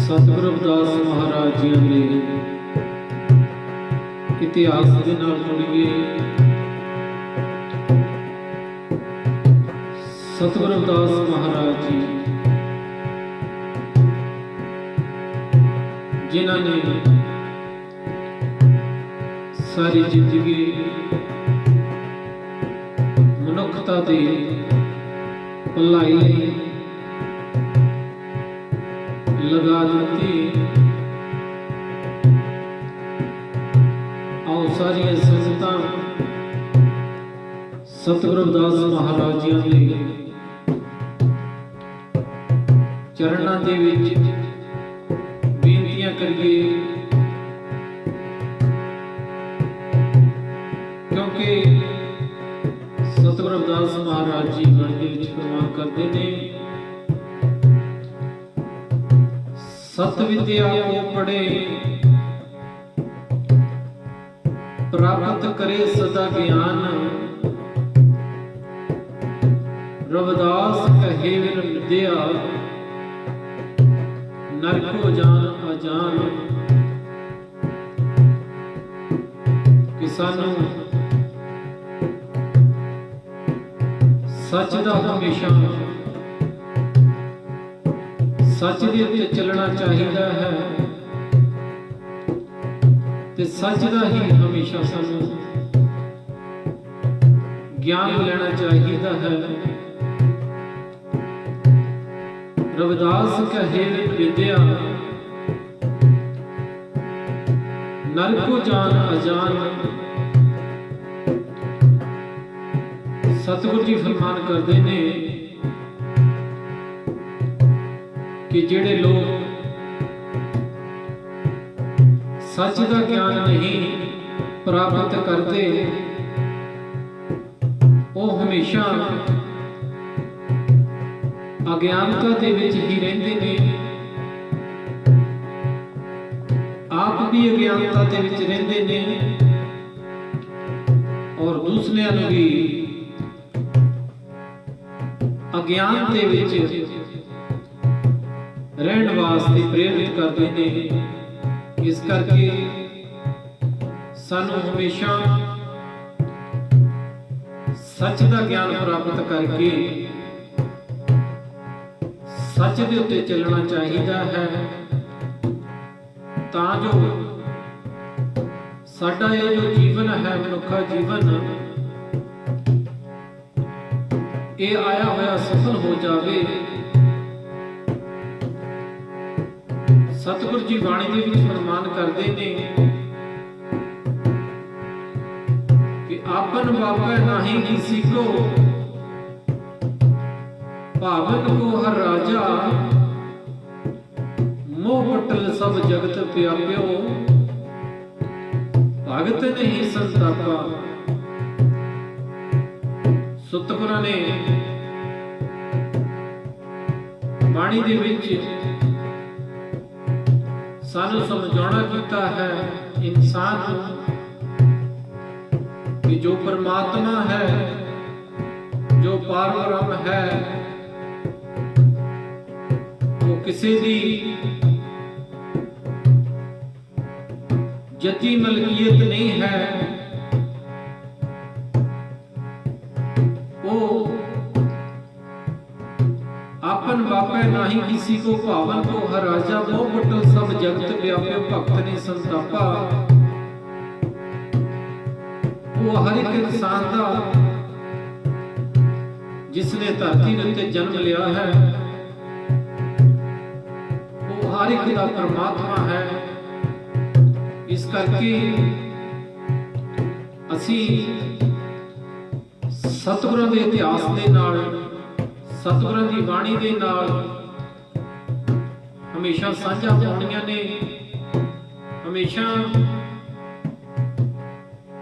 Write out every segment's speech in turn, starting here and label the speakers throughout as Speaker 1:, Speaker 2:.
Speaker 1: सतगुरु रविदास महाराज जी ने इतिहास के नाल जुड़िए। सतगुरु रविदास महाराज जी जिन्होंने सारी जिंदगी मनुखता की भलाई लगा दी। आओ सारिया संगतां सतगुरु रविदास महाराज जी के चरणों के विच बेनतियां करिए, क्योंकि सतगुरु रविदास महाराज जी गण के विच फरमान करते हैं, सत विद्या को पढ़े प्राप्त करे सदा ज्ञान, रविदास कहे विर विद्या नरको जान अजान। कि सानू सच दा हमेशा सच दे उत्ते चलना चाहिए है, ते सच दा ही हमेशा सानू ज्ञान लेना चाहिए है। रविदास कहे विद्या नरको जान अजान। सतगुरु जी फरमान करते हैं कि जेड़े लोग सच का ज्ञान नहीं प्राप्त करते वो हमेशा अज्ञानता दे विच ही रहंदे ने, आप भी अज्ञानता दे विच रहंदे ने और दूसरिਆਂ ਨੂੰ भी अज्ञान दे विच रहने वास्ते प्रेरित करते हैं। इस करके सानू हमेशा सच का ज्ञान प्राप्त करके सच के उत्ते चलना चाहिए है, तां जो साडा ये जो जीवन है मनुखा जीवन ये आया होया सफल हो जावे। सतगुरु जी बाणी दे विच फरमान करते हैं कि आपन बापै नाही किसी को, भावन को हर राजा, मोह पटल सब जगत व्याप्यो, भगत नहीं संतापा। सतगुरां ने बाणी दे विच सानू समझाना कीता है इंसान कि जो परमात्मा है, जो पारब्रह्म है, वो किसी दी जती मलकियत नहीं है, वो आपन बापै नाही किसी को, भावन को हर राजा, मोह पटल सब जगत व्याप्यो, भक्त ने संतापा। वो हर एक इंसान का जिसने धरती उत्ते जन्म लिया है, वो हर एक का परमात्मा है। इस करके असी सतगुरां दे इतिहास दे नाल, सतगुरां दी बाणी दे नाल हमेशा साझा पाउणियां ने, हमेशा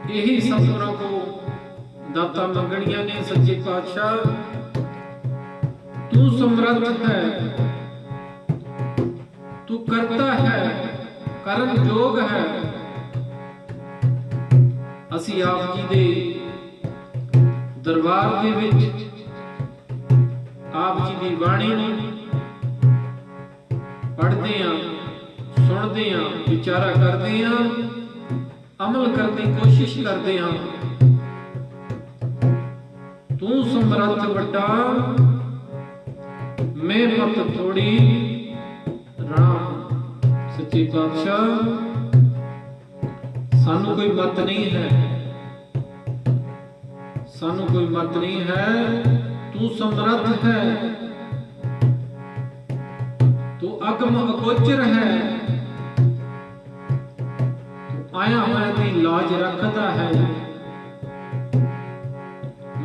Speaker 1: यही सतगुरां को दाता मंगणियां ने। सच्चे पातशाह तू समर्थ है, तू करता है, करन जोग है। असी आप जी दे दरबार दे विच आप जी की बाणी पढ़ते हैं, सोचते हाँ, विचारा करते हाँ, अमल करने की कोशिश करते हाँ। तू समर्थ वड्डा मैं मत थोड़ी। राम सच्चे पातशाह सानू कोई मत नहीं है, सानू कोई मत नहीं है। तू समर्थ है, तू अगम अगोचर है, तू आया होया दी लाज रखता है।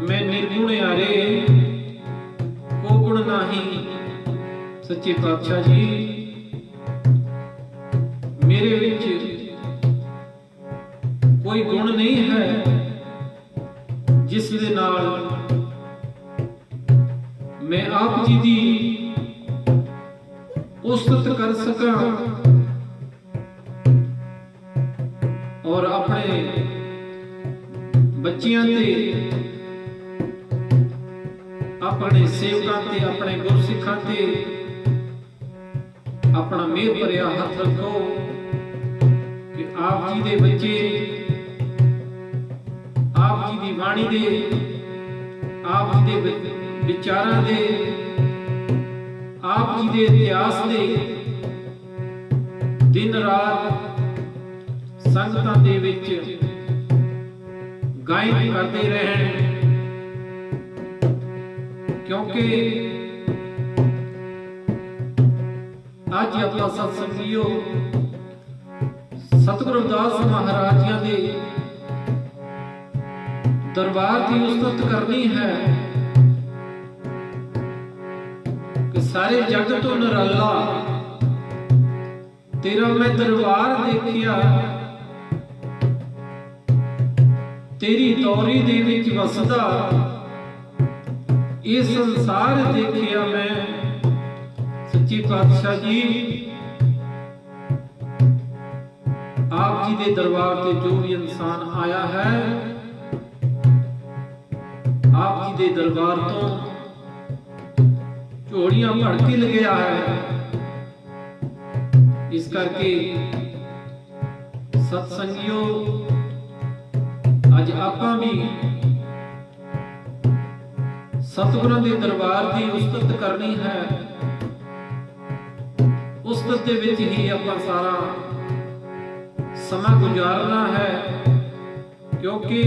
Speaker 1: मैं निर्गुण यारे को गुण नाही। सच्चे पातशाह जी मेरे विच कोई गुण नहीं है जिस दे नाल मैं आप जी दी उस्तत कर सका और अपने बच्चियां ते अपने सेवकां ते अपने गुरसिखां ते अपना मेह भरिया हथ रखो कि आप जी दे बच्चे आप जी दी वाणी दे आप जी दे विचारां दे आप जी दे इतिहास दे दिन रात संगतां दे विच गायन करते रहन। क्योंकि अज आपां सत्संगियो सतगुरु रविदास महाराज जी दे दरबार की उस्तत करनी है कि सारे जग तो निराला तेरा मैं दरबार देखिया, तेरी दौरी दे विच वसदा ये संसार देखिया मैं। सच्ची पातशाह जी आप जी दे दरबार से जो भी इंसान आया है आप जी दे दरबार तो झोलियां भर के लग्या है। इस करके सत्संगियों अज आपां भी सतगुरां दे दरबार की उस्तत करनी है। उस्तत दे विच ही आपां सारा समा गुजारना है। क्योंकि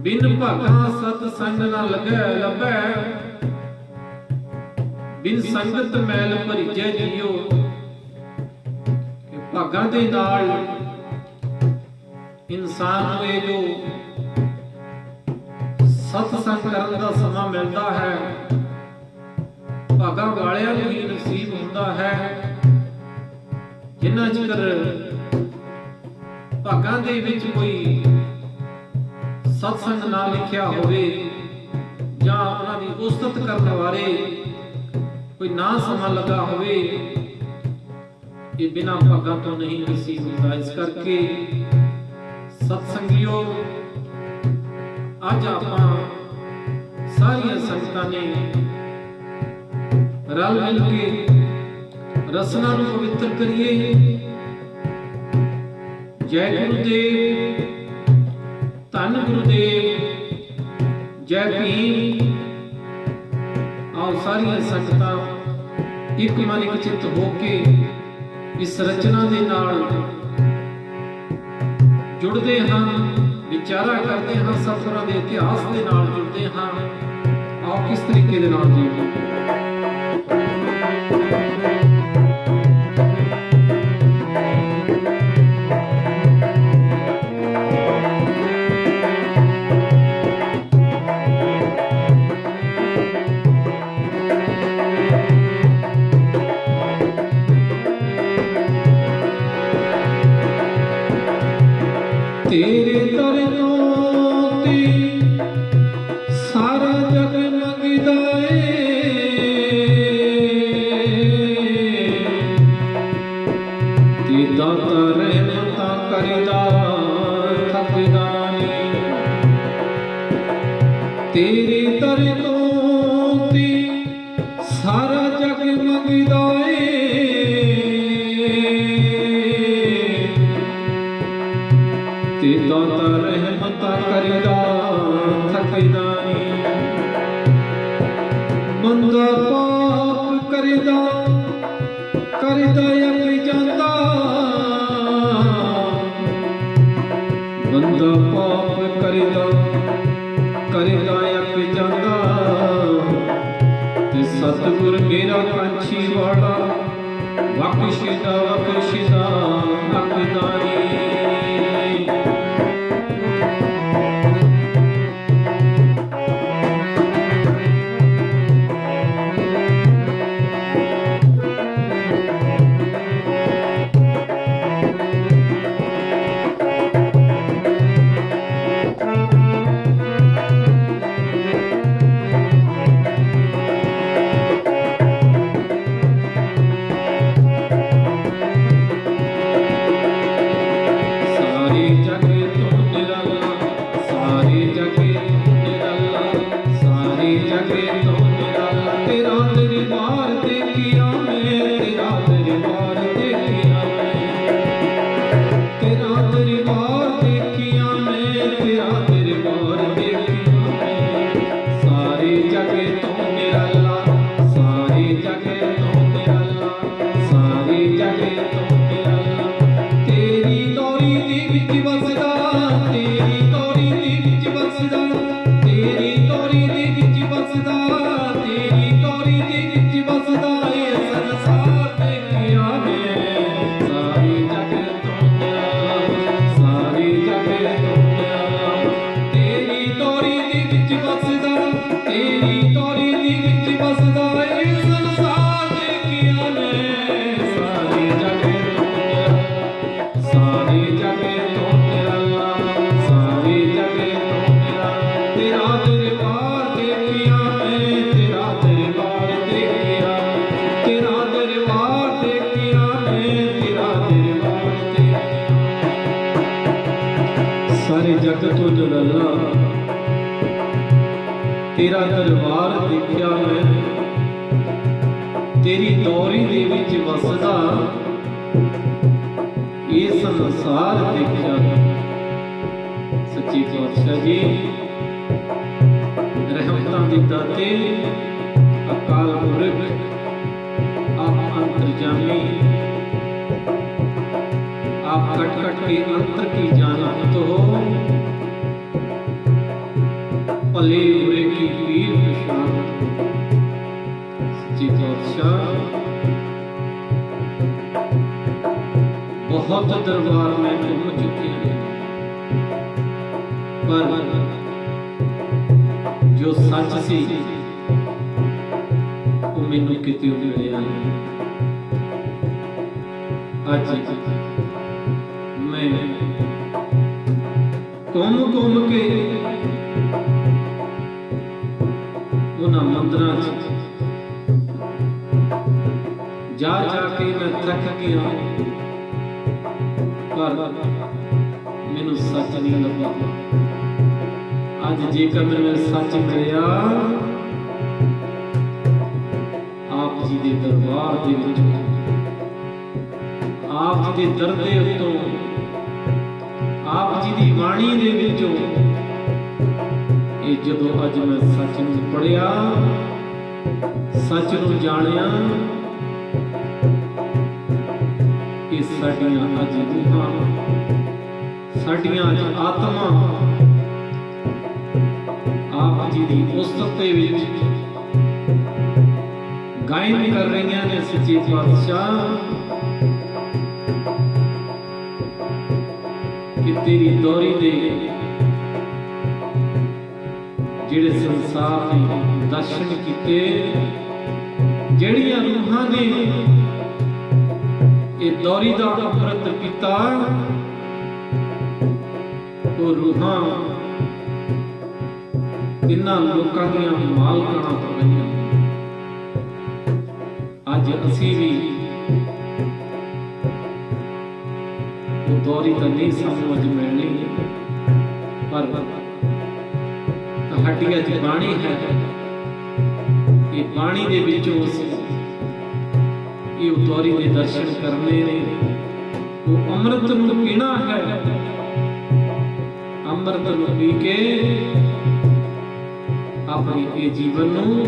Speaker 1: बिन भागा सतसंग ना लगे लभै, बिन संगत मैल भरीजै जियो। भागां दे नाल इंसान नूं ये जो सतसंग करन दा समा मिलदा है भागां वालियां नूं ही नसीब हुंदा है। जिन्हां चिकर भागां दे विच कोई सत्संग ना लिखिया होवे जां उन्हां दी उस्तत करन वाले कोई ना समा लगा होवे ये बिना भागां तो नहीं नसीब होता। इस करके सत्संगियों अज आपां सारियां संगतां ने रल मिल के रसना नूं पवित्र करिए। जय गुरुदेव, धन गुरुदेव, जय भीम। आओ सारियां संगतां एक मन एक चित होके इस रचना दे नाल जुड़दे हां, विचारा करते हां, सतगुरां दे इतिहास दे नाल जुड़दे हां। आओ किस तरीके दे नाल जी तेरे दरनों ते सारा जग मंगदा ते दाता रहमता करदा थकदा नहीं। तेरे दरनों ते सारा जग मंगदा बख्शिदा बख्शिदा अकदाई। सारे जग तो जलाला तेरा दरबार देखिया मैं, तेरी दौरी दे विच वसदा ये संसार देखिया। सच्ची पातशाह जी रहमतां दे दाते अकाल पुरख आप अंतर्जामी, आप कट कट के अंतर की जानत हो, भले बुरे की पीर पहचान। सच्ची पातशाह बहुत दरबार में घूम चुके हैं, पर जो सच सी वो मैनू किते मिलिया। अज मैं घूम घूम के उन्हां मंदिरां जा के मैं थक गया, पर मैनू सच नहीं लगा। अज जेकर मैनू सच मिलिया आप जी के दरबार दे विच, आप जी के दर दे उत्तों, आप जी की बाणी दे विचों, ये जदों अज मैं सच नूं पढ़िया, सच नूं जाणिया, ये साडियां अज रूहां, साडियां अज आत्मा आप जी की उस्तत दे विच गायन कर रही ने। सच्चे पातशाह कि तेरी दौरी दे जिहड़े संसार ने दर्शन किते, जिहड़ियां रूहां ने ये दौरी दा अमृत पीता, वो रूहां तिन्हां लोकां दियां मालकां हो गईयां। अज असीं भी वो दौरी तो नहीं समझ मिलनी, पर हड्डियां च बाणी है, ये बाणी दे विचों ये दौरी के दर्शन करने ने, वो अमृत नूं पीना है, अमृत नूं पी के अपने ये जीवन नूं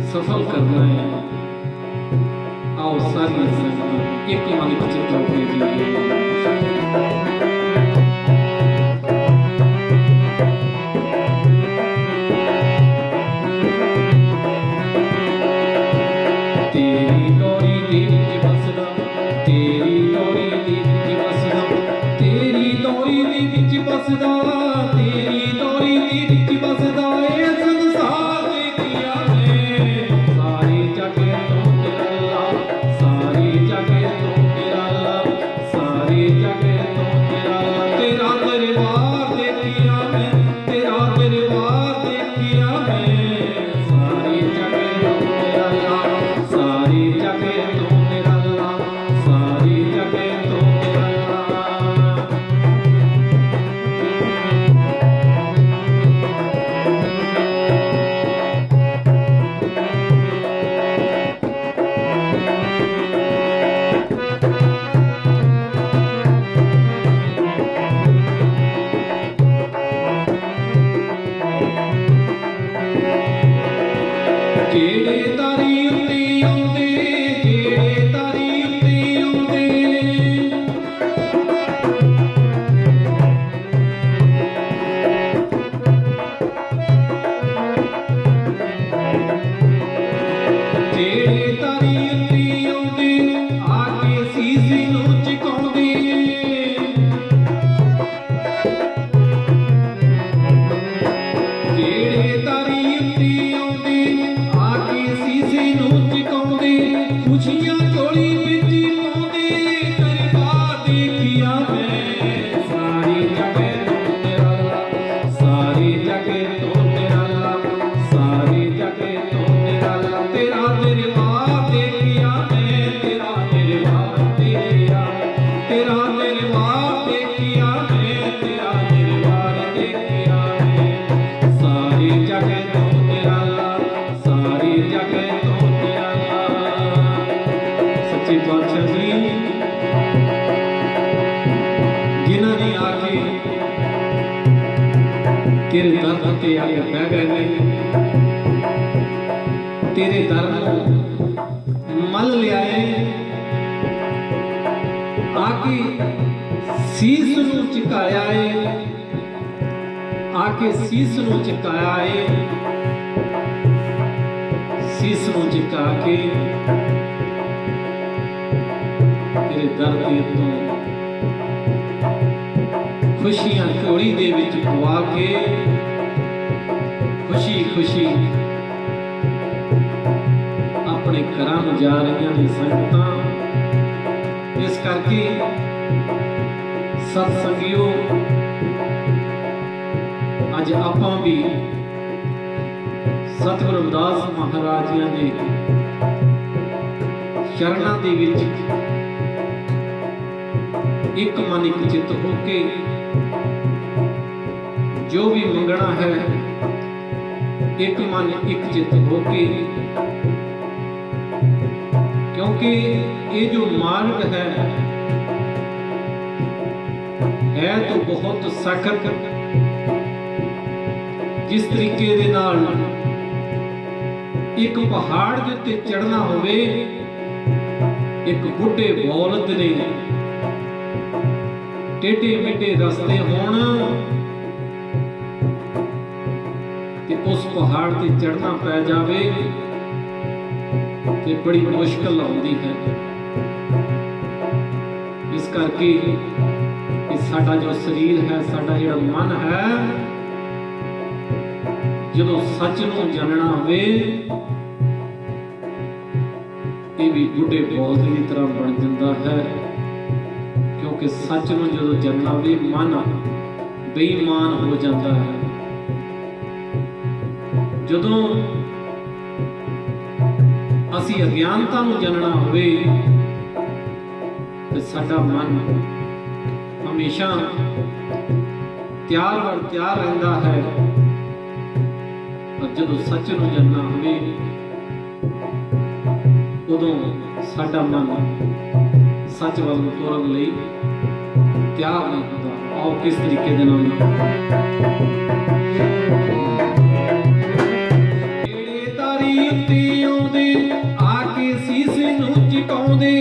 Speaker 1: सफल करना है। आओ सारी संगत एक मन चित्त होके जीए। तेरी दौरी दे ਜਿਹੜੇ ਤਾਰੀ ਉੱਤੇ ਆਉਂਦੇ ਆ ਕੇ ਸੀਸ ਨੂੰ ਝੁਕਾਉਂਦੇ ਜਿਹੜੇ ਤਾਰੀ ਉੱਤੇ ਆਉਂਦੇ ਆ ਕੇ ਸੀਸ ਨੂੰ ਝੁਕਾਉਂਦੇ ਖੁਸ਼ੀਆਂ ਝੋਲੀ ਵਿੱਚ ਪਾਉਂਦੇ ਦਰਬਾਰ ਦੇਖਿਆ ਮੈਂ ਸਾਰੀ ਜਗ੍ਹਾ ਤੋਂ ਨਿਰਾਲਾ ਸਾਰੀ ਜਗ੍ਹਾ ਤੋਂ ਨਿਰਾਲਾ ਸਾਰੀ ਜਗ੍ਹਾ ਤੋਂ ਨਿਰਾਲਾ ਤੇਰਾ ਦਰਬਾਰ ਦੇਖਿਆ ਮੈਂ ਤੇਰਾ ਦਰਬਾਰ ਦੇਖਿਆ ਤੇਰਾ ਦਰਬਾਰ ਦੇਖਿਆ ਮੈਂ ਤੇਰਾ ਦਰਬਾਰ ਦੇਖਿਆ ਮੈਂ ਸਾਰੀ ਜਗ੍ਹਾ ਤੋਂ ਨਿਰਾਲਾ ਸਾਰੀ ਜਗ੍ਹਾ ਤੋਂ ਨਿਰਾਲਾ ਸੱਚੇ ਪਾਤਸ਼ਾਹ ਜੀ ਜਿਨ੍ਹਾਂ ਨੇ ਆ ਕੇ ਤੇਰੇ ਦਰ ਤੇ ਆ ਕੇ ਬਹਿ ਗਏ ਨੇ तेरे दर ਨੂੰ ਮਲ ਲਿਆਏ ਆਕੇ ਸੀਸ ਨੂੰ ਝੁਕਾਇਆ ਏ ਆਕੇ ਸੀਸ ਨੂੰ ਝੁਕਾਇਆ ਏ ਸੀਸ ਨੂੰ ਝੁਕਾ ਕੇ ਤੇਰੇ ਦਰ ਦੇ ਤੋਂ ਖੁਸ਼ੀਆਂ ਝੋਲੀ ਦੇ ਵਿੱਚ ਪਵਾ ਕੇ ਖੁਸ਼ੀ ਖੁਸ਼ੀ अपने घरां नूं जा रही ने संगतां इस करके सत्संगियो अज आपां भी सतगुरु रविदास महाराज जी दे चरणां दे विच एक मन एक चित होके जो भी मंगना है एक मन एक चित होके क्योंकि ये जो मार्ग है तो बहुत सख्त जिस तरीके दे नाल एक पहाड़ दे उत्ते चढ़ना होवे एक बुढ़े बौलद ने टेढ़े मेढ़े रस्ते होण ते उस पहाड़ ते चढ़ना पै जावे ते बड़ी मुश्किल आउंदी है इस करके साडा जो शरीर है साडा जिहड़ा मन है जदों सच नूं जानना होवे ये भी बुढ़े बौलद की तरह बन जाता है क्योंकि सच नूं जदों जानना होवे मन बेईमान हो जाता है जदों असी अज्ञानता नूं जानना होवे ते साडा मन हमेशा त्यार वर त्यार रहिंदा है पर जदों सच नूं जानना होवे उदों साडा मन सच वल नूं तुरन लई त्यार नहीं हुंदा आओ किस तरीके दे नाल ਝੁਕਾਉਂਦੇ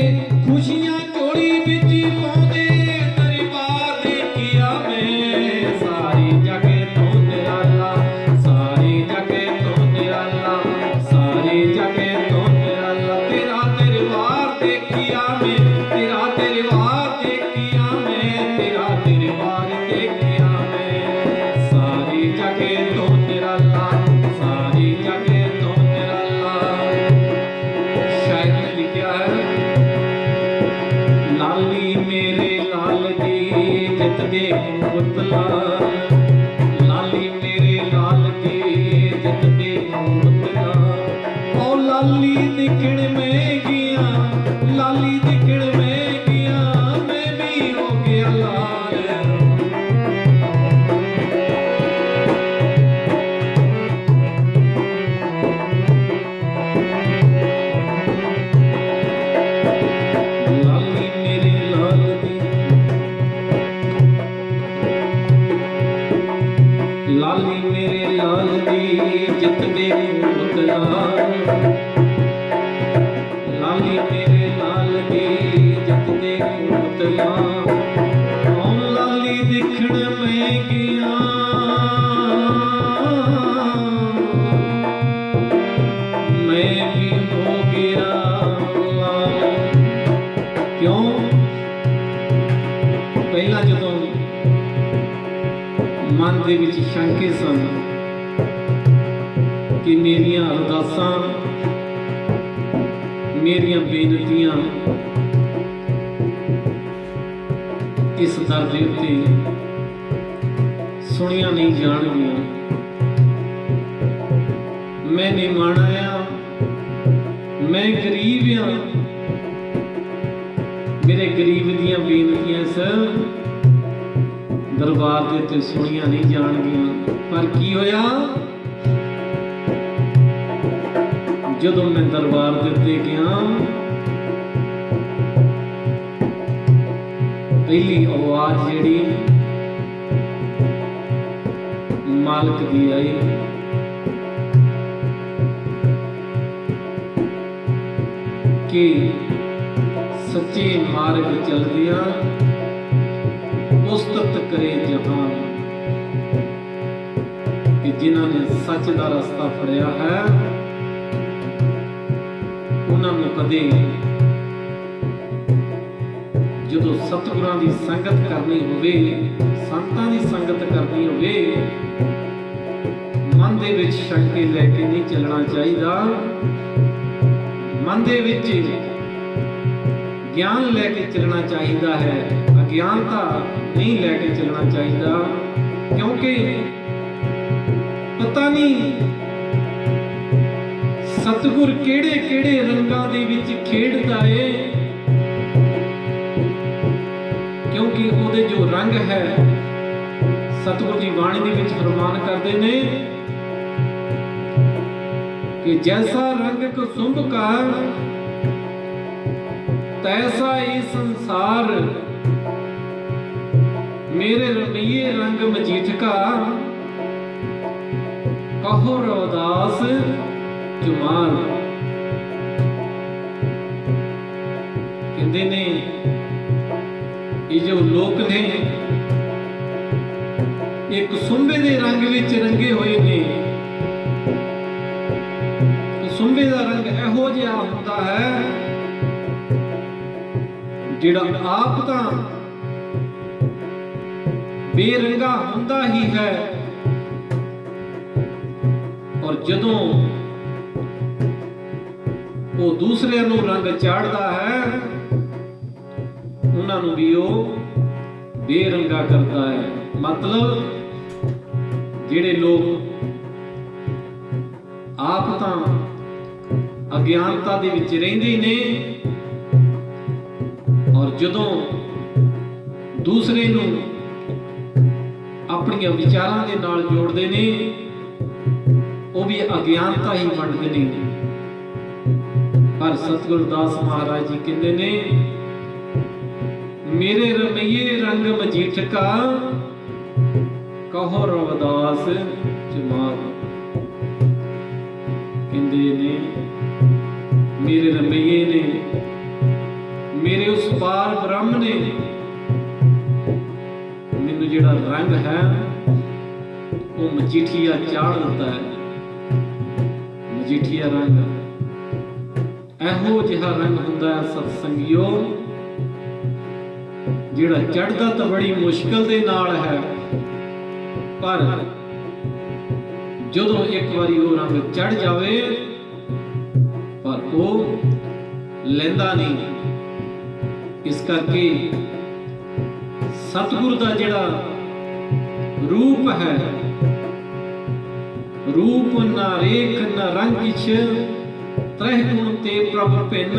Speaker 1: ਖੁਸ਼ੀਆਂ ਝੋਲੀ ਵਿੱਚ ਪਾਉਂਦੇ ਦਰਬਾਰ ਦੇਖਿਆ ਮੈਂ ਸਾਰੀ ਜਗ੍ਹਾ ਤੋਂ ਨਿਰਾਲਾ ਸਾਰੀ ਜਗ੍ਹਾ ਤੋਂ ਨਿਰਾਲਾ ਸਾਰੀ ਜਗ੍ਹਾ ਤੋਂ ਨਿਰਾਲਾ ਤੇਰਾ ਦਰਬਾਰ ਦੇਖਿਆ ਮੈਂ ਤੇਰਾ ਦਰਬਾਰ ਦੇਖਿਆ ਮੈਂ ਤੇਰਾ ਦਰਬਾਰ ਦੇਖਿਆ ਮੈਂ ਸਾਰੀ ਜਗ੍ਹਾ ਤੋਂ ਨਿਰਾਲਾ ਸਾਰੀ ਜਗ੍ਹਾ ਤੋਂ ਨਿਰਾਲਾ शायद लिखा है लाली मेरे लाल दी जित दे पुतला लाली मेरे लाल दी जित दे पुतला ओ लाली दिखण में गया लाली दिखण में गया मैं भी हो गया लाल लाली मेरे लाल दी जित दे पुतला लाली मेरे लाल दी शंके सन कि मेरियां अरदासां मेरियां बेनतियां इस दर दे उत्ते सुनिया नहीं जाणगियां। मैं निमाणा आ, मैं गरीब आ, मेरे गरीब दियां बेनतियां इस दरबार दे उत्ते सुनिया नहीं जाणगियां। पर की होया, जदों मैं दरबार दे उत्ते गया, पहली आवाज जिहड़ी मालक दी आई, कि सच्चे मार्ग चलदिया उस्तत करे जहान, कि जिन्हां ने सच दा रस्ता फड़िया है उन्हां नूं कदे जदों सतगुरां दी संगत करनी होवे, संतां दी संगत करनी होवे, मन दे विच शंके लैके नहीं चलना चाहिदा। मन दे विच ज्ञान लैके चलना चाहिदा है, अज्ञानता नहीं लैके चलना चाहिदा। क्योंकि पता नहीं सतगुर किहड़े किहड़े रंगां दे विच खेडदा है, क्योंकि ਉਹਦੇ जो रंग है सतगुर जी बाणी ਦੇ ਵਿੱਚ फरमान करते ने कि जैसा रंग कुसुम का तैसा ये संसार, मेरे रमैये रंग मजीठ का कहो रविदास जुमार। कहते ने ये जो लोक ने एक कुसुंबे दे रंग विच रंगे हुए ने। कुसुंबे दा रंग इहो जिहा हुंदा है जिहड़ा आप तां बेरंगा हुंदा ही है, और जदों वो दूसरे नूं रंग चाढ़दा है उन्हां नूं भी वो बेरंगा करता है। मतलब जिहड़े लोग आप तां अज्ञानता दे विच रहिंदे ने, और जदों दूसरे नूं अपने विचारां दे नाल जोड़दे ने, वो भी अज्ञानता ही वंडदे ने। पर सतगुरु दास महाराज जी कहंदे ने, मेरे रमैये रंग मजीठ का कहो रविदास जुमार। कहंदे ने मेरे रमैये ने, मेरे उस पार ब्रह्म ने मैनू जिहड़ा रंग है वो मजीठिया चाढ़ दिता है। मजीठिया रंग इहो जिहा रंग हुंदा है सतसंगियो, जिहड़ा चढ़दा तां बड़ी मुश्किल दे नाल है, पर जदों एक बारी वो रंग चढ़ जावे पर वो लैंदा नहीं। इस करके सतगुर दा जिहड़ा रूप है, रूप ना रेख ना रंग किछ, त्रह गुण ते प्रभ भिन,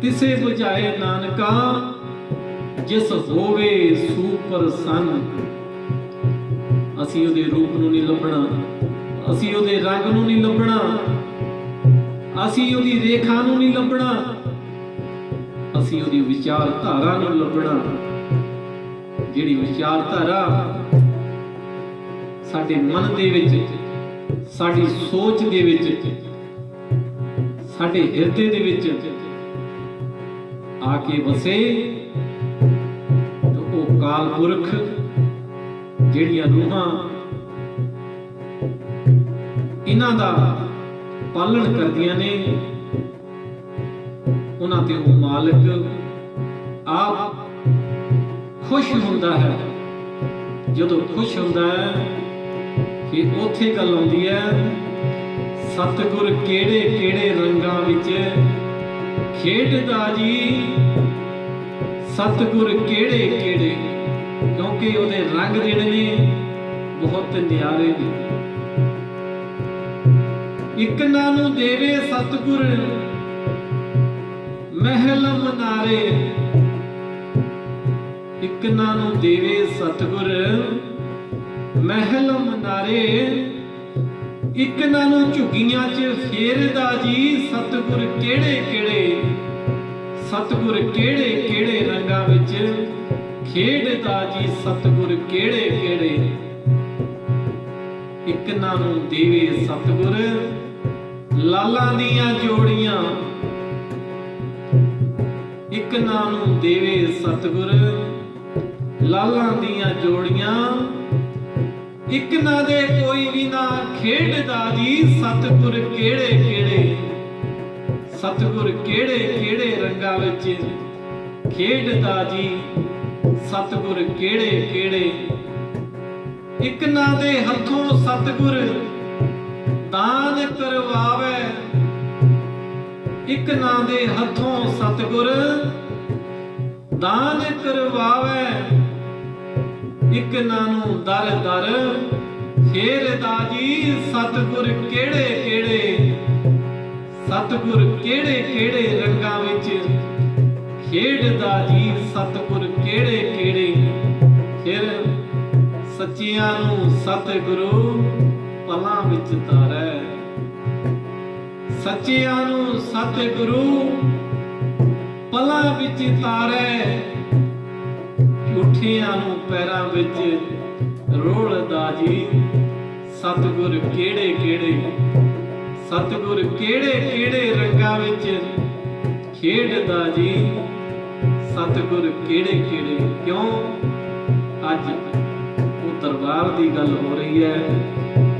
Speaker 1: तिसे बुझाए नानका जिस होवे सुपर सन। असी उहदे रूप नूं नहीं लभना, असी उहदे रंग नूं नहीं लभना, असी उहदी रेखा नूं नहीं लभना, असी उहदी विचारधारा नूं लभना। जिहड़ी विचारधारा साडे मन दे विच, साडी सोच दे विच, साडे हिरदे दे विच आके वसे, काल पुरख ਜਿਹੜੀਆਂ रूहां इन्हां दा पालन करदियां ने, उन्हां ते वो मालिक आप खुश हुंदा है। जदों खुश हुंदा है कि उत्थे गल आउंदी है सतगुर केड़े केड़े रंगां विच खेडदा जी, सतगुर केड़े केड़े, क्योंकि उहदे रंग जिहड़े ने बहुत न्यारे ने। इक नानू देवे सतगुर महल मनारे, इक नानू देवे सतगुर महल मनारे, इक नानू झुग्गियां च फेरदा जी, सतगुर केड़े केड़े, सतगुर केड़े केड़े रंगां विच खेडदा जी, सतगुर केड़े केड़े। इक नानू देवे सतगुर लालां दियां जोड़ियां, इक नानू देवे सतगुर लालां दियां जोड़ियां, इक ना दे कोई भी ना खेडदा जी, सतगुर केड़े केड़े, सतगुर केड़े केड़े रंगां विच खेडदा जी, सतगुर केड़े केड़े। इक ना दे हथों सतगुर दान करवावे, इक ना दे हथों सतगुर दान करवावे, इक नानू दर दर फेरदा जी, सतगुर केड़े केड़े, सतगुर केड़े केड़े रंगां विच खेडदा जी, सतगुर केड़े केड़े। फिर सच्चियां नू सतगुरु पलां विच तारै, सच्चियां नू सतगुरु पलां विच तारै, झूठियां नू पैरां विच रोलदा जी, सतगुर केड़े केड़े, सतगुर केड़े केड़े रंगां विच खेडदा जी, सतगुर केड़े केड़े। क्यों अज वो दरबार दी गल हो रही है,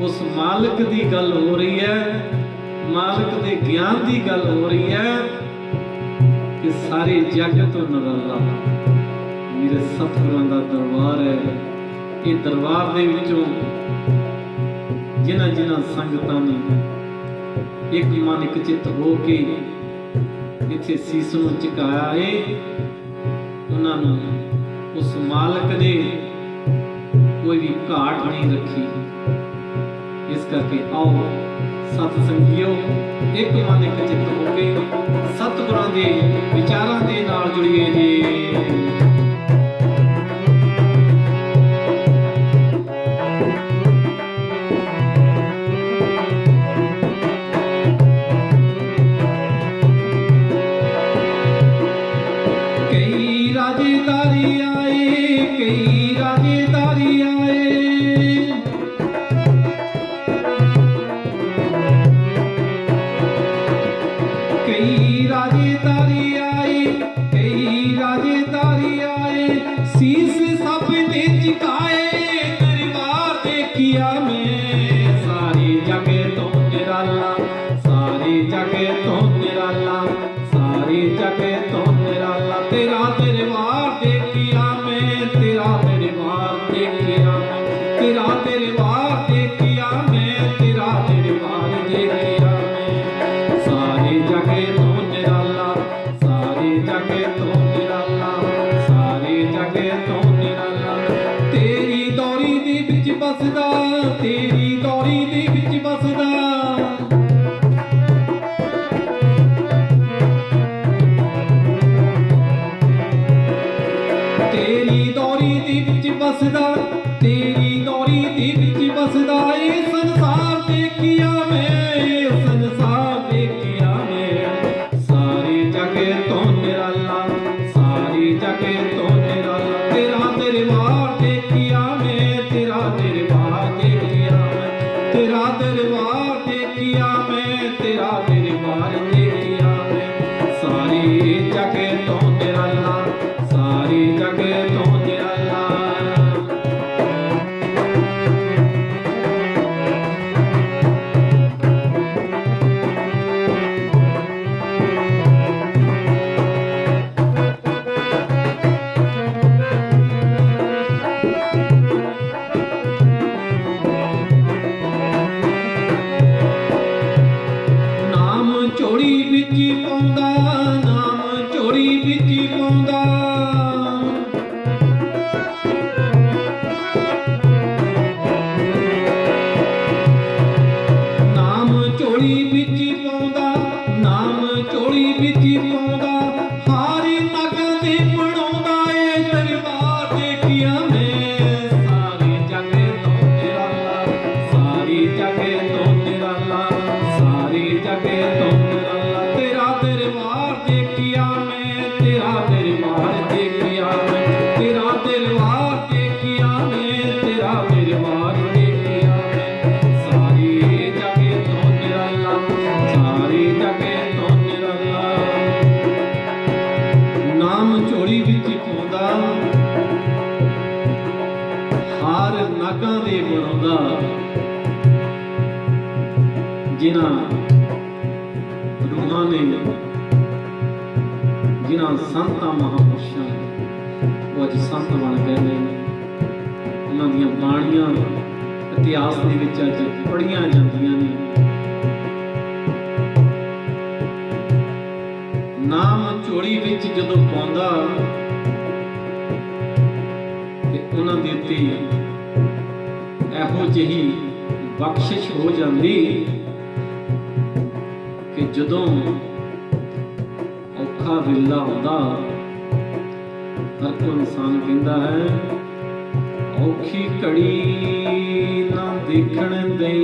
Speaker 1: उस मालिक दी गल हो रही है, मालिक दे ज्ञान दी गल हो रही है कि सारे जग तो निराला मेरे सतगुरां दा दरबार है। ये दरबार दे विचों जिन्हां जिन्हां संगतां ने एक मन एक चित हो के इत्थे सीस नूं झुकाया है, उन्हां नूं उस मालिक ने कोई भी घाट नहीं रखी। इस करके आओ सत संगियो एक मन एक चित हो के सतगुरां दे विचारां दे नाल जुड़िए जी। ਵਿੱਚ ਪਾਉਂਦਾ, ਨਾਮ ਝੋਲੀ ਵਿੱਚ ਪਾਉਂਦਾ। ਨਾਮ ਝੋਲੀ ਵਿੱਚ ਪਾਉਂਦਾ, ਨਾਮ ਝੋਲੀ ਵਿੱਚ ਪਾਉਂਦਾ। ਹਾਰੀ ਨਾਗਾਂ ਦੇ ਬਣਾਉਂਦਾ ਏ ਦਰਬਾਰ ਦੇਖਿਆ ਮੈਂ। ਸਾਰੀ ਜੱਗ ਤੋਂ ਨਿਰਾਲਾ, ਸਾਰੀ ਜੱਗ ਤੋਂ ਨਿਰਾਲਾ, ਸਾਰੀ ਜੱਗ ਤੋਂ ਨਿਰਾਲਾ। ਤੇਰਾ ਦਰਬਾਰ ਦੇਖਿਆ ਮੈਂ, ਤੇਰਾ ਦਰਬਾਰ ਦੇਖਿਆ ਮੈਂ, ਤੇਰਾ ਦਰਬਾਰ ਦੇਖਿਆ ਮੈਂ, ਤੇਰਾ ਦਰਬਾਰ ਦੇਖਿਆ ਮੈਂ। ਸਾਰੀ ਜੱਗ ਤੋਂ ਨਿਰਾਲਾ, ਸਾਰੀ ਜੱਗ ਤੋਂ ਨਿਰਾਲਾ। ਨਾਮ ਝੋਲੀ ਵਿੱਚ ਪਾਉਂਦਾ, ਹਾਰ ਨਾਗਾਂ ਦੇ ਬਣਾਉਂਦਾ। ਜਿਨ੍ਹਾਂ ਰੂਹਾਂ ਨੇ, ਜਿਨ੍ਹਾਂ ਸੰਤਾਂ ਮਹਾਂਪੁਰਸ਼ਾਂ ਉਹ ਅੱਜ ਸੰਤ ਬਣ ਗਏ ਨੇ। ਉਹਨਾਂ ਦੀਆਂ ਬਾਣੀਆਂ ਇਤਿਹਾਸ ਦੇ ਵਿੱਚ ਅੱਜ ਪੜ੍ਹੀਆਂ ਜਾਂਦੀਆਂ ਨੇ। ਨਾਮ ਝੋਲੀ ਵਿੱਚ ਜਦੋਂ ਪਾਉਂਦਾ ਤੇ ਉਹਨਾਂ ਦੇ ਉੱਤੇ ਇਹੋ ਜਿਹੀ ਬਖਸ਼ਿਸ਼ ਹੋ ਜਾਂਦੀ ਕਿ ਜਦੋਂ ਔਖਾ ਵੇਲਾ ਹੁੰਦਾ, ਹਰ ਕੋਈ ਇਨਸਾਨ ਕਹਿੰਦਾ ਹੈ ਔਖੀ ਘੜੀ ਨਾ ਦੇਖਣ ਦੇਈਂ।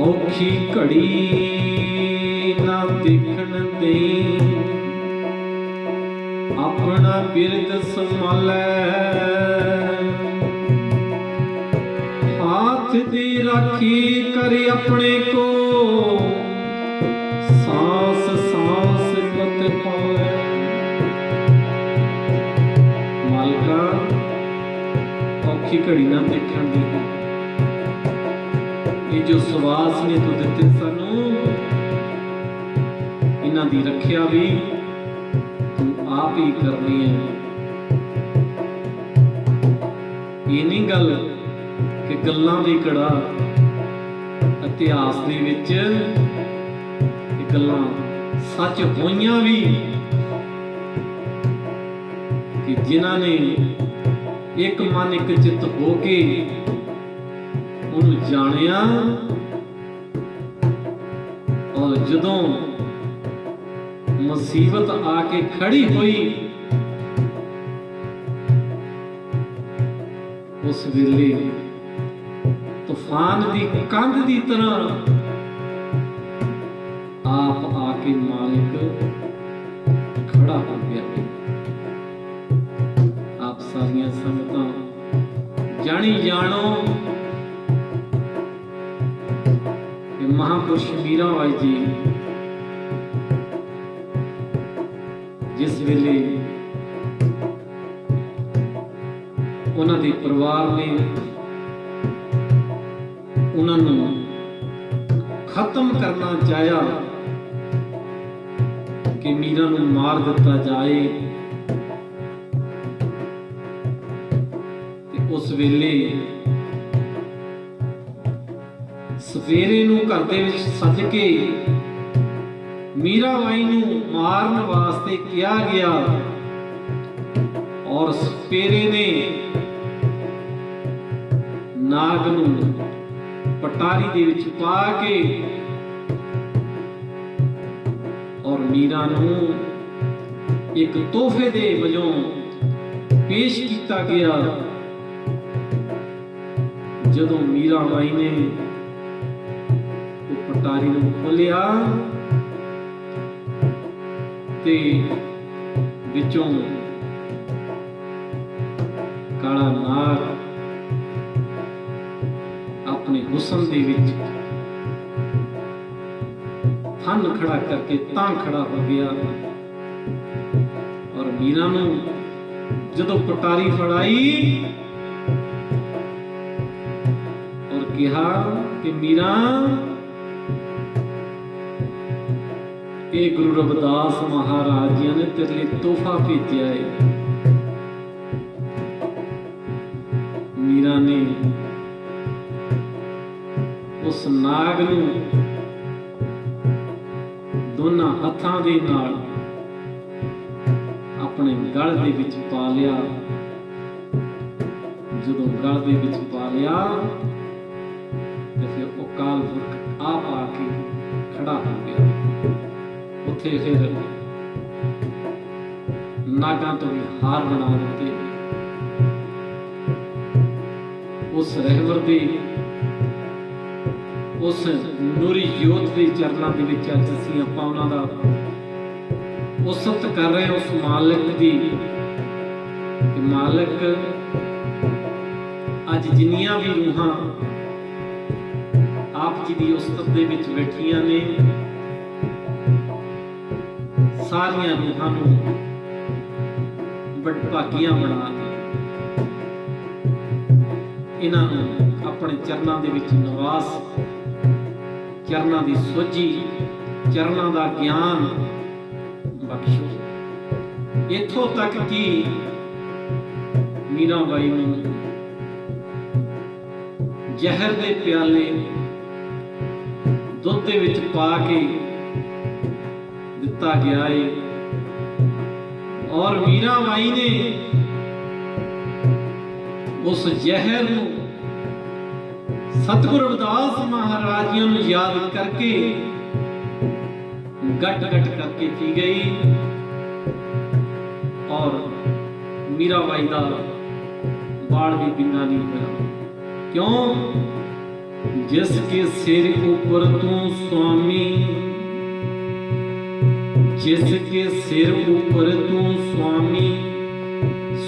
Speaker 1: ਔਖੀ ਘੜੀ ਨਾ ਦੇਖਣ ਦੇਈਂ, ਆਪਣਾ ਬਿਰਦ ਸੰਭਾਲੈ। हाथ दी राखी कर अपने को, सांस सांस मत पावे। मालका औखी घड़ी ना देखण दे। ये जो सवास ने तू दिते सानू, इन्हां दी रखिया भी तू आप ही करनी है। ये नहीं गल कि गल्लां दी कड़ा इतिहास दे विच गल्लां सच होईयां भी कि जिन्हां ने एक मन एक चित हो के उन्हें जानिया और जदों मुसीबत आके खड़ी हुई उस वेले तूफान दी कंध दी तरह आप आके मालिक खड़ा हो गया। आप सारियां संगतां जानी जानो कि महापुरुष मीराबाई जी जिस वेले उन्हां दे परिवार ने उन्होंने खत्म करना चाहा कि मीरा नूं मार दिता जाए, ते उस वेले सवेरे नूं घर दे विच सज के मीराबाई नूं मारन वास्ते किया गया और सपेरे ने नाग नूं पटारी दे विच पा के और मीरा नूं एक तोहफे दे वजों पेश किया गया। जदों मीराबाई ने पटारी नूं खोलिया ते विचों काला नाग अपने हुस्न दे विच थन खड़ा करके तां खड़ा हो गया और मीरा नूं जदों पटारी फड़ाई और कहा कि मीरा ये गुरु रविदास महाराज जी ने तेरे लिए तोहफा भेजा है। मीरा ने उस नाग नूं दोनों हत्थां दे नाल अपने गल दे विच पा लिया। जदों गल दे विच पा लिया ते फिर वो काल पुरख आप आके खड़ा हो गया। उत्थे फिर नागां तो भी हार बना दिते। उस रहबर दे उस नूरी जोत के चरणों के विच अज असीं आपां उन्हां दा उस्सत कर रहे हैं उस मालिक की कि मालिक अज जिन्नियां भी रूहां आप जी की उस्सत दे विच बैठियां ने सारियां रूहां नूं भागियां बना दे। इन्हां नूं अपने चरणों के विच निवास, चरणों की सोझी, चरणों का ज्ञान बख्शो। इत्थों तक कि मीराबाई नूं जहर दे प्याले दुध दे विच पा के दिता गया है और मीराबाई ने उस जहर नूं सतगुरु रविदास महाराज जी नूं याद करके गट गट करके पी गई और मीराबाई का बाल भी बिंगा नहीं हुआ। क्यों? जिसके सिर ऊपर तू स्वामी, जिसके सिर ऊपर तू स्वामी,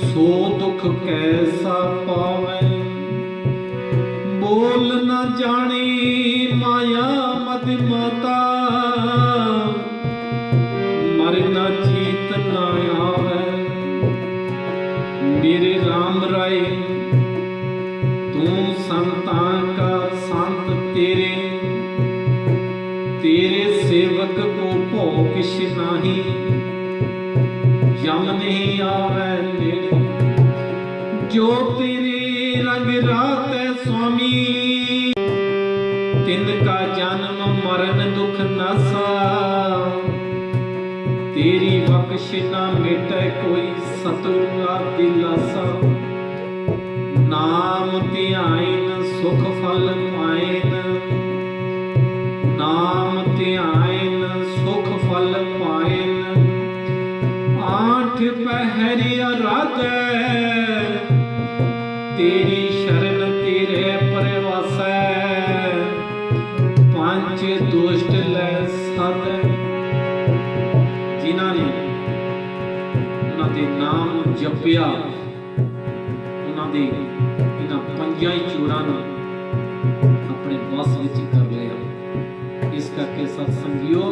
Speaker 1: सो दुख कैसा पावे। बोल न जाने माया मद माता, मर न चीत न आवे। मेरे राम राय तू संतां का संत, तेरे तेरे सेवक को भो किश नाही। यम नहीं आवे नेड़े, जो तेरे रंग रात है स्वामी। तिनका जन्म मरण दुख नासा, तेरी बख्श ना मिटे कोई सतुआ दिलासा। नाम ध्यान सुख फल पाएन, नाम ध्यान सुख फल पाएन। आठ पहर आराधे, तेरी शरण तेरे परवासै। पंच दुष्ट लै सद, जिन्हां ने उन्हां दे नाम जपिया, उन्हां दे इन्हां पंजां ही चोरां नूं अपने वस विच कर लिया। इस करके सत्संगियों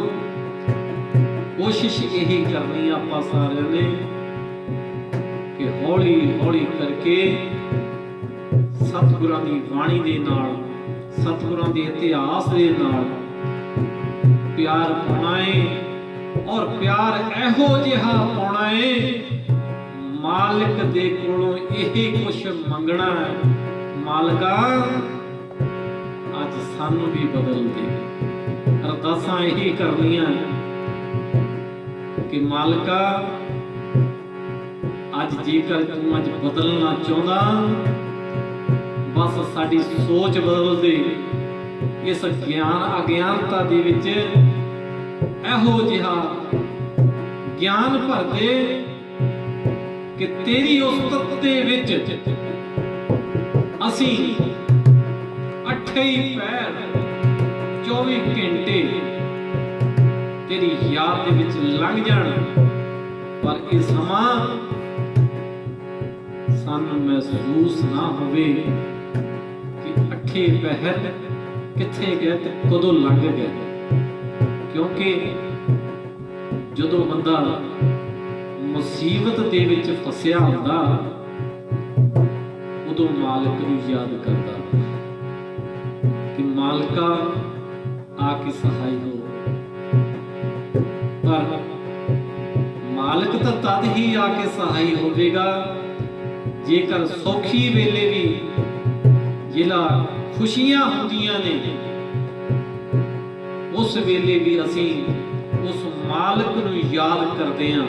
Speaker 1: कोशिश यही करनी आपां सारिआं ने कि हौली हौली करके सतगुरां दी बाणी दे नाल, सतगुरां दे इतिहास दे नाल प्यार पाउणा है और प्यार एहो जिहा पाउणा है मालिक दे कोलों यही कुछ मंगना है। मालिका अज सानू भी बदल दे। अरदासां यही करनियां कि मालिका अज जेकर तू अज बदलना चाहुंदा, बस साडी सोच बदल दे। इस ज्ञान अज्ञानता दे विच एहो जिहा ज्ञान भर दे कि तेरी उस्तत दे विच असीं अठे ही पैर 24 घंटे तेरी याद दे विच लंघ जाण, पर इह समां सानू महसूस ना होवे कि अठे पहर किथे गए ते कदों लंघ गए। क्योंकि जदों बंदा मुसीबत दे विच फसिया हुंदा उदों मालिक नूं याद करदा कि मालिका आके सहाय हो। पर मालिक तां तद ही आके सहाय होवेगा जेकर सौखी वेले भी जिला खुशियां होंदियां ने उस वेले भी असी उस मालिक नूं याद करते हैं।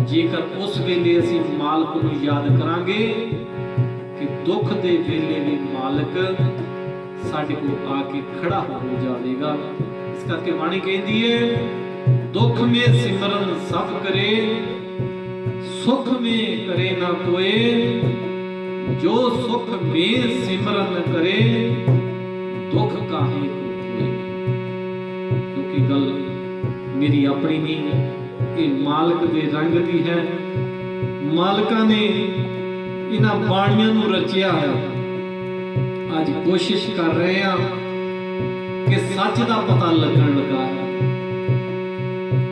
Speaker 1: जेकर उस वेले असी मालिक नूं याद करांगे कि दुख दे वेले भी मालिक साडे कोल आके खड़ा हो जाएगा। इस करके बाणी कहती है दुख में सिमरन सब करे, सुख में करे ना कोई, जो सुख में सिमरन करे दुख काहे को कोई। क्योंकि गल मेरी अपनी नहीं, ये मालिक दे रंग दी है। मालिका ने इन्हां बाणियां नूं रचिया है। आज कोशिश कर रहे हैं कि सच का पता लगन लगा है,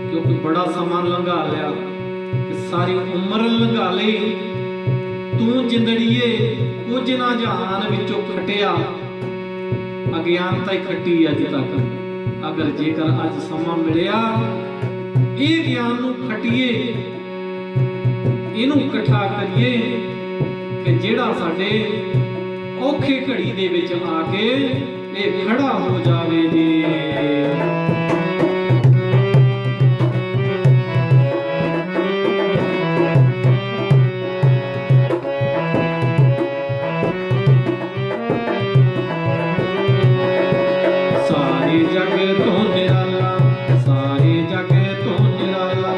Speaker 1: क्योंकि बड़ा समा लंघा लिया, सारी उम्र लंघा ली। तू जिंदड़ीए कुछ ना जहान विचों खटिया, अज्ञानता ही खट्टी अज तक। अगर जेकर अज समा मिलिया ये ज्ञान नूं खटिए, इनू इकट्ठा करिए कि जेड़ा साडे औखे घड़ी दे विच आके ये खड़ा हो जावे जी।
Speaker 2: सारी जग तो निराला, सारी जग तो निराला।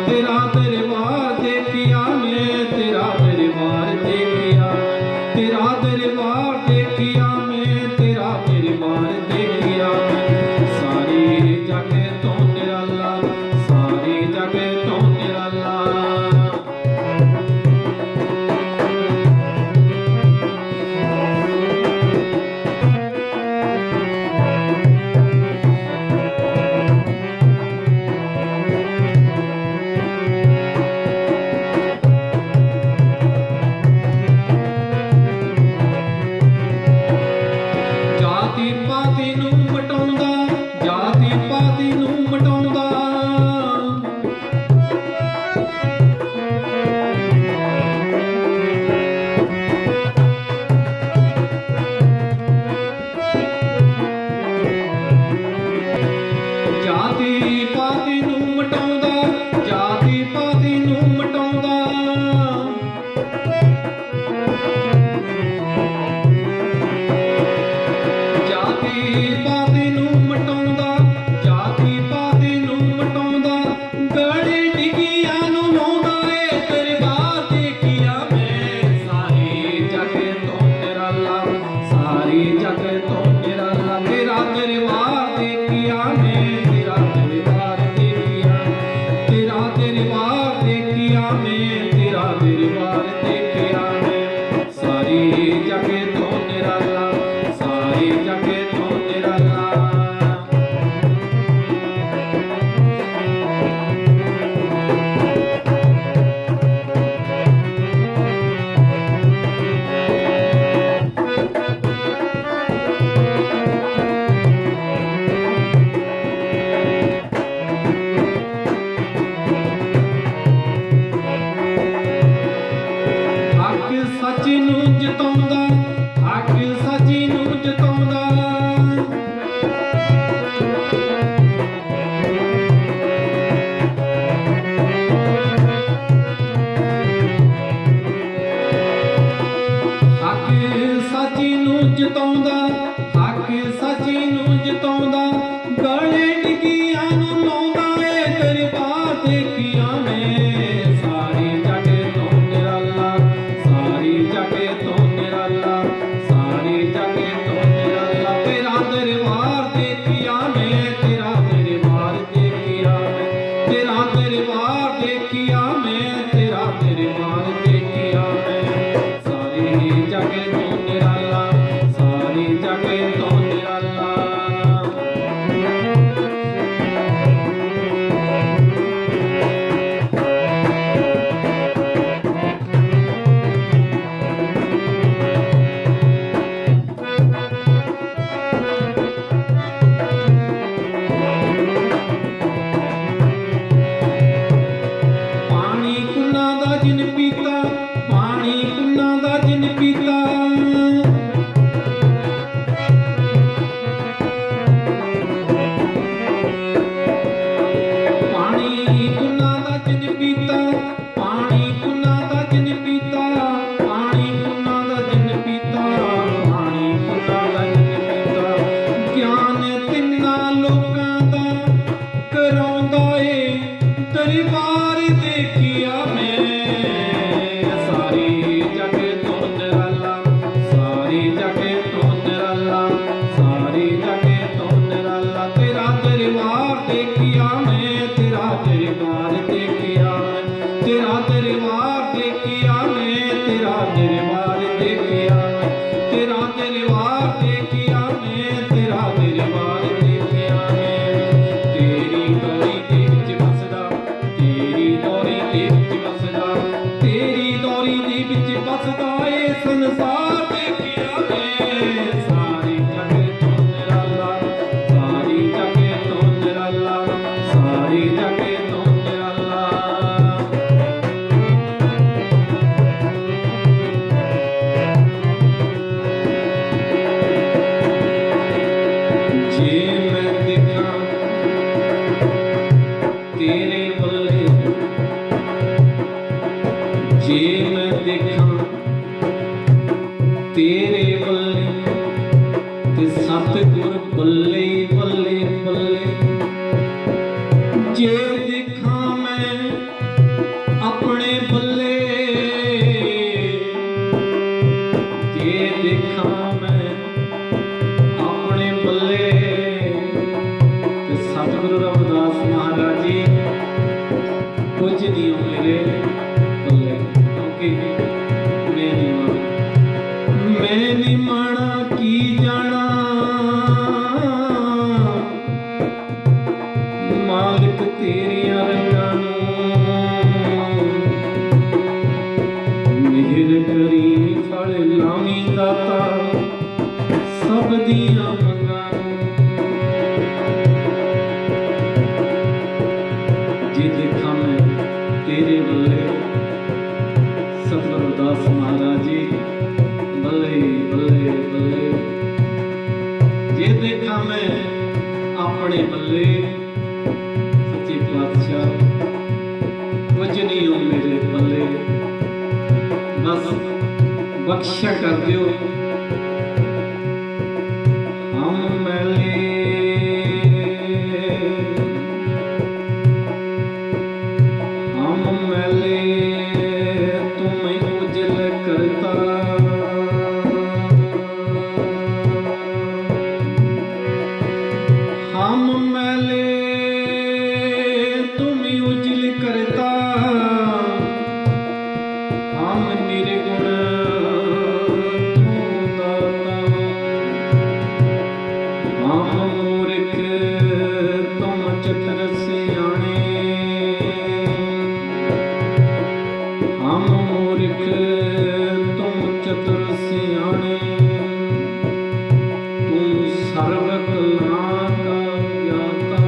Speaker 1: सतगुर बल्ले बल्ले बल्ले। जे देखा मैं अपने बल्ले, जे देखा मैं अपने बल्ले, ते सतगुरु रविदास महाराज जी कुछ नहीं हो मेरे बल्ले, क्योंकि मैं नहीं माना की जाना, मालिक तेरिया रंगां मेहर करी फल लावी दाता सब दिया मंगां। जे देखा मैं तेरे बल्ले सतगुरु रविदास महाराज जी बल्ले बल्ले बल्ले। जे देखा मैं अपने बल्ले सच्चे पातशाह कुछ नहीं हो मेरे बल्ले, बस बख्शा कर दियो। हम मैले तुम्हें उजल करता, हम मैले तुम्हें उजल करता, हम निर्गुण तू दाता, हम मूर्ख तुम चतुर सियाणे, हम मूर्ख तुम चतुर सियाणे, तू सर्व कला का ज्ञाता,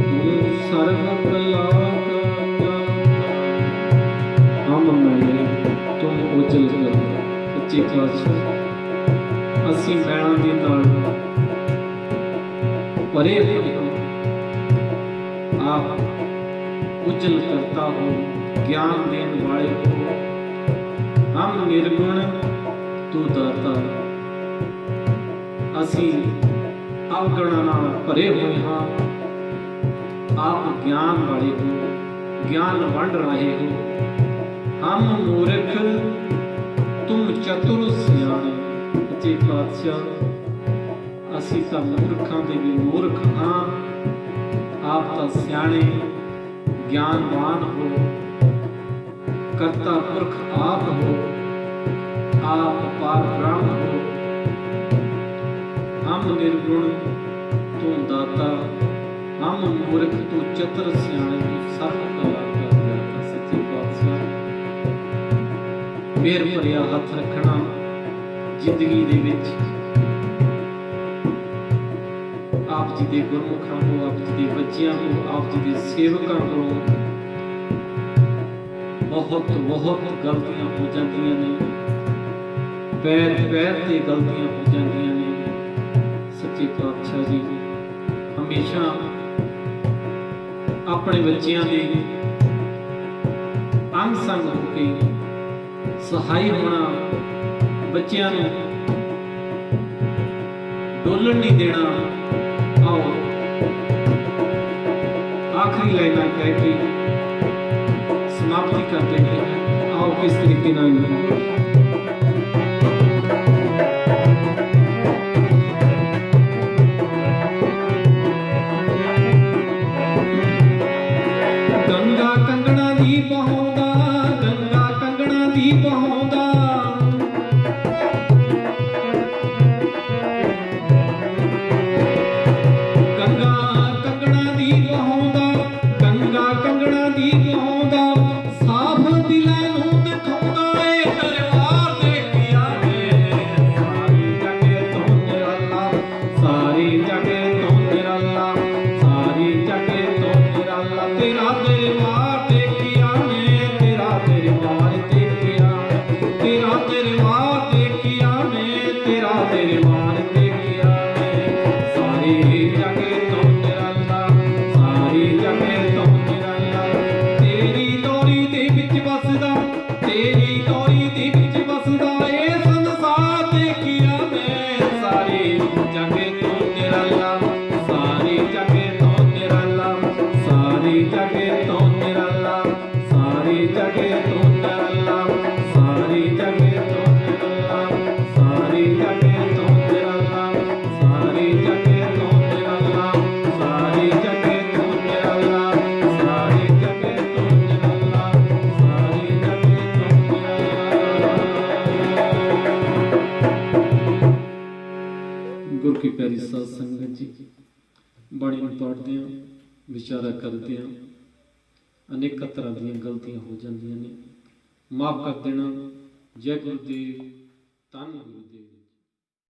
Speaker 1: तू सर्व कला का ज्ञाता। हम मैले तुम उजल कर। सच्चे पातशाह असीं भैणां दे नाल परे हो, आप उजल करता हो, ज्ञान देन वाले हो। हम निर्गुण तू दाता, असी अवगुणां नाल भरे हुए हाँ, आप ज्ञान वाले हो, ज्ञान वंड रहे हो। हम मूर्ख तुम चतुर सियाणे। सच्चे पातशाह असी तां मूर्खां दे भी मूर्ख हाँ, आप तां सियाणे ज्ञानवान हो, कर्ता पुरख आप हो, आप पार ब्रह्म हो। हम निर्गुण तू दाता, हम मूर्ख तू चतुर सियाणे, तू सर्व कला का ज्ञाता। सच्चे पातशाह मेहर भरिया हथ रखना जिंदगी दे विच, आप जी दे गुरमुखां को, आप जी दे बच्चियां को, आप जी दे सेवकां को बहुत बहुत गलतियां हो जांदियां ने, पैर पैर ते गलतियां हो जांदियां ने। सच्चे पातशाह जी हमेशा अपने बच्चियां दे अंग संग होके सहाय होना, बच्चियां नूं डोलण नहीं देना। आओ आखिरी लाइनां कह के समाप्ति करते हैं। आओ किस तरीके नाल गंगा कंगना दी बहाउंदा, गंगा कंगना दी बहाउंदा, गंगा कंगना दी बहाउंदा, गंगा कंगना दी बहाउंदा, साफ दिलां नूं दिखाउंदा ए दरबार देखिया वे। सारी जग तो निराला, सारी जग तो निराला, सारी जग तो निराला, तेरा दरबार देखिया ने, तेरा दरबार देखिया, तेरा दरबार देखिया ने, तेरा दरबार देखिया ने। सारी जग तो निराला, सारी जग तो निराला, तेरी डोरी दे विच वसदा, तेरी डोरी दे विच वसदा ए संसार देखिया मैं। गुरु की प्यारी साध संगत जी, बाणी नूं पढ़दे हां, विचारा करदे हां, अनेक तरह दी गलतियां हो जांदियां ने, माफ कर देना। जय गुरुदेव, धन गुरुदेव।